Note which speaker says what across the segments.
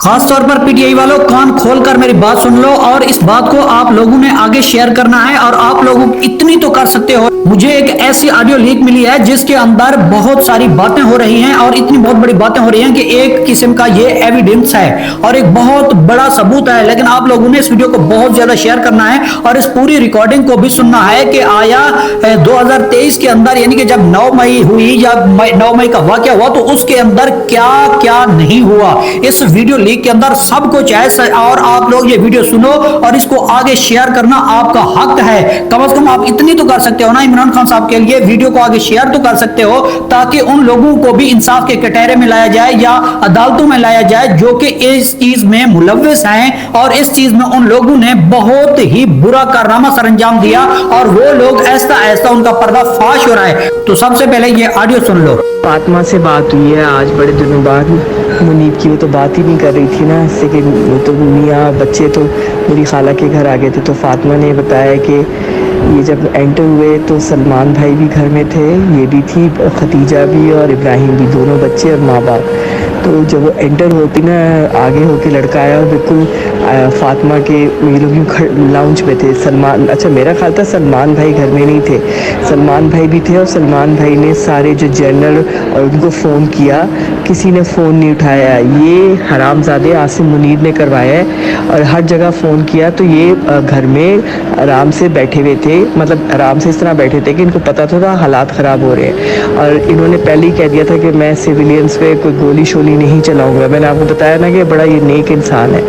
Speaker 1: खास तौर पर पीटीआई वालों कान खोलकर मेरी बात सुन लो और इस बात को आप लोगों ने आगे शेयर करना है। और आप लोग इतनी तो कर सकते हो, मुझे एक ऐसी ऑडियो लीक मिली है जिसके अंदर बहुत सारी बातें हो रही हैं और इतनी बहुत बड़ी बातें हो रही हैं कि एक किस्म का ये एविडेंस है और एक बहुत बड़ा सबूत है। लेकिन आप लोगों ने इस वीडियो को बहुत ज्यादा शेयर करना है और इस पूरी रिकॉर्डिंग को भी सुनना है कि आया 2023 के अंदर, यानी कि जब 9 मई हुई या 9 मई का वाकया हुआ, तो उसके अंदर क्या क्या नहीं हुआ। इस वीडियो लीक के अंदर सब कुछ है और आप लोग ये वीडियो सुनो और इसको आगे शेयर करना आपका हक है। कम से कम आप इतनी तो कर सकते हो ना इमरान खान साहब के लिए, वीडियो को आगे शेयर तो कर सकते हो ताकि उन लोगों को भी इंसाफ के कटहरे में लाया जाए या अदालतों में लाया जाए जो कि इस चीज में मुलव्विस हैं और इस चीज में उन लोगों ने बहुत ही बुरा कारनामा सर अंजाम दिया और वो लोग ऐसा ऐसा उनका पर्दाफाश हो रहा है। तो सबसे पहले ये ऑडियो सुन लो।
Speaker 2: फातिमा से बात हुई है आज बड़े दिनों बाद। मुनीब की वो तो बात ही नहीं कर रही थी ना, इससे कि वो तो मियाँ बच्चे तो मेरी खाला के घर आ गए थे। तो फातिमा ने बताया कि ये जब एंटर हुए तो सलमान भाई भी घर में थे, ये भी थी, खतीजा भी और इब्राहिम भी, दोनों बच्चे और माँ बाप। तो जब वो एंटर होती ना, आगे होके लड़का आया और बिल्कुल फातिमा के ये लोग लाउंज में थे। सलमान, अच्छा मेरा ख्याल था सलमान भाई घर में नहीं थे, सलमान भाई भी थे। और सलमान भाई ने सारे जो जनरल और उनको फ़ोन किया, किसी ने फ़ोन नहीं उठाया। ये हरामजादे आसिम मुनीर ने करवाया है और हर जगह फ़ोन किया। तो ये घर में आराम से बैठे हुए थे, मतलब आराम से इस तरह बैठे थे कि इनको पता था हालात ख़राब हो रहे हैं। और इन्होंने पहले ही कह दिया था कि मैं सिविलियंस पे कोई गोली शोली नहीं चलाऊंगा। मैंने आपको बताया ना कि बड़ा ये नेक इंसान है।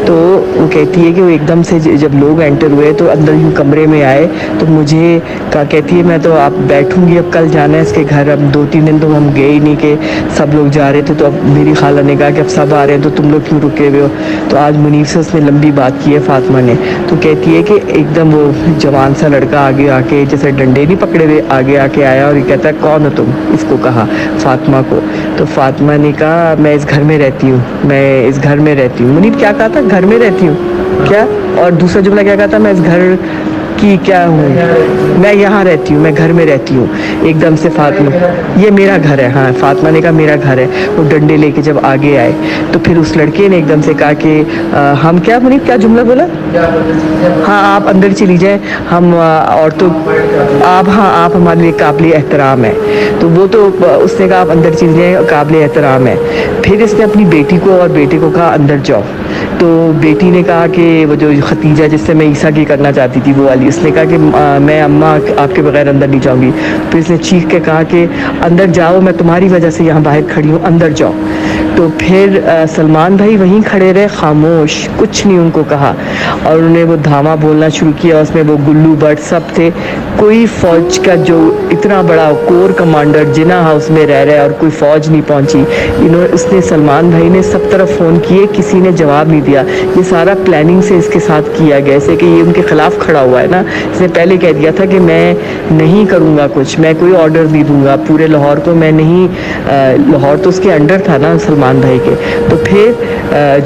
Speaker 2: तो वो कहती है कि वो एकदम से जब लोग एंटर हुए तो अंदर यूँ कमरे में आए तो मुझे कहती है मैं तो आप बैठूंगी, अब कल जाना है इसके घर। अब 2-3 दिन तो हम गए ही नहीं कि सब लोग जा रहे थे। तो अब मेरी खाला ने कहा कि अब सब आ रहे हैं तो तुम लोग क्यों रुके हुए हो। तो आज मुनीर से उसने लंबी बात की है फातिमा ने। तो कहती है कि एकदम वो जवान सा लड़का आगे आके, जैसे डंडे नहीं पकड़े हुए, आगे आके आया और ये कहता है कौन हो तुम, इसको कहा फातिमा को। तो फातिमा ने कहा मैं इस घर में रहती हूँ, मैं इस घर में रहती हूँ। मुनीर क्या कहा था, घर में रहती हूँ क्या, और दूसरा जुमला क्या कहा था, मैं इस घर की क्या हूँ, मैं यहाँ रहती हूँ, मैं घर में रहती हूँ। एकदम से फातिमा, ये मेरा घर है। हाँ, फातिमा ने कहा मेरा घर है। वो डंडे लेके जब आगे आए तो फिर उस लड़के ने एकदम से कहा कि हम क्या, मुनीर क्या जुमला बोला, हाँ आप अंदर चली जाए, हम और तो आप, हाँ आप हमारे लिए काबिल एहतराम है। तो वो तो उसने कहा आप अंदर चली जाए, काबिल एहतराम है। फिर इसने अपनी बेटी को और बेटे को कहा अंदर जाओ। तो बेटी ने कहा कि वो जो खतीजा जिससे मैं ईसा की करना चाहती थी वो वाली, उसने कहा कि मैं अम्मा आपके बगैर अंदर नहीं जाऊंगी। फिर इसने चीख के कहा कि अंदर जाओ, मैं तुम्हारी वजह से यहाँ बाहर खड़ी हूँ, अंदर जाओ। तो फिर सलमान भाई वहीं खड़े रहे, खामोश, कुछ नहीं उनको कहा। और उन्होंने वो धावा बोलना शुरू किया, उसमें वो गुल्लू बट सब थे। कोई फ़ौज का जो इतना बड़ा कोर कमांडर जिना हाउस में रह रहा है और कोई फ़ौज नहीं पहुंची। उसने सलमान भाई ने सब तरफ फ़ोन किए, किसी ने जवाब नहीं दिया। ये सारा प्लानिंग से इसके साथ किया गया, जैसे कि ये उनके खिलाफ खड़ा हुआ है ना। इसने पहले कह दिया था कि मैं नहीं करूँगा कुछ, मैं कोई ऑर्डर नहीं दूंगा पूरे लाहौर को, मैं नहीं, लाहौर तो उसके अंडर था ना सलमान भाई के। तो फिर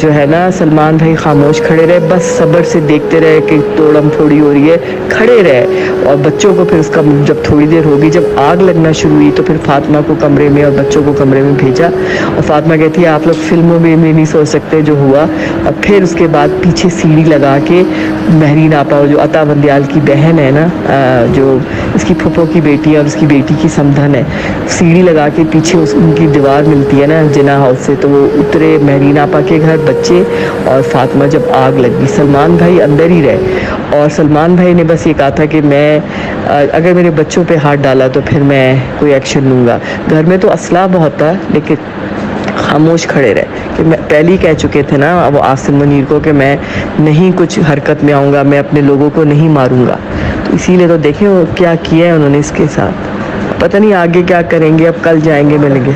Speaker 2: जो है ना सलमान भाई खामोश खड़े रहे, बस सब्र से देखते रहे कि तोड़म फोड़ी हो रही है, खड़े रहे। और बच्चों को फिर उसका जब थोड़ी देर होगी, जब आग लगना शुरू हुई तो फिर फातिमा को कमरे में और बच्चों को कमरे में भेजा। और फातिमा कहती है आप लोग फिल्मों में नहीं सोच सकते जो हुआ। और फिर उसके बाद पीछे सीढ़ी लगा के महरीन आपा, जो अता वंदियाल की बहन है ना, जो इसकी फुफो की बेटी है और उसकी बेटी की समधन है, सीढ़ी लगा के पीछे उनकी दीवार मिलती है ना जिना हाउस से, तो वो उतरे महरीन आपा के घर, बच्चे और फातिमा। जब आग लगी सलमान भाई अंदर ही रहे और सलमान भाई ने बस ये कहा था कि मैं अगर मेरे बच्चों पे हाथ डाला तो फिर मैं कोई एक्शन लूँगा। घर में तो असला बहुत था लेकिन खामोश खड़े रहे। कि मैं पहले ही कह चुके थे ना वो आसिम मुनीर को कि मैं नहीं कुछ हरकत में आऊँगा, मैं अपने लोगों को नहीं मारूँगा। तो इसीलिए तो देखें वो क्या किया है उन्होंने इसके साथ। पता नहीं आगे क्या करेंगे, अब कल जाएंगे मिलेंगे।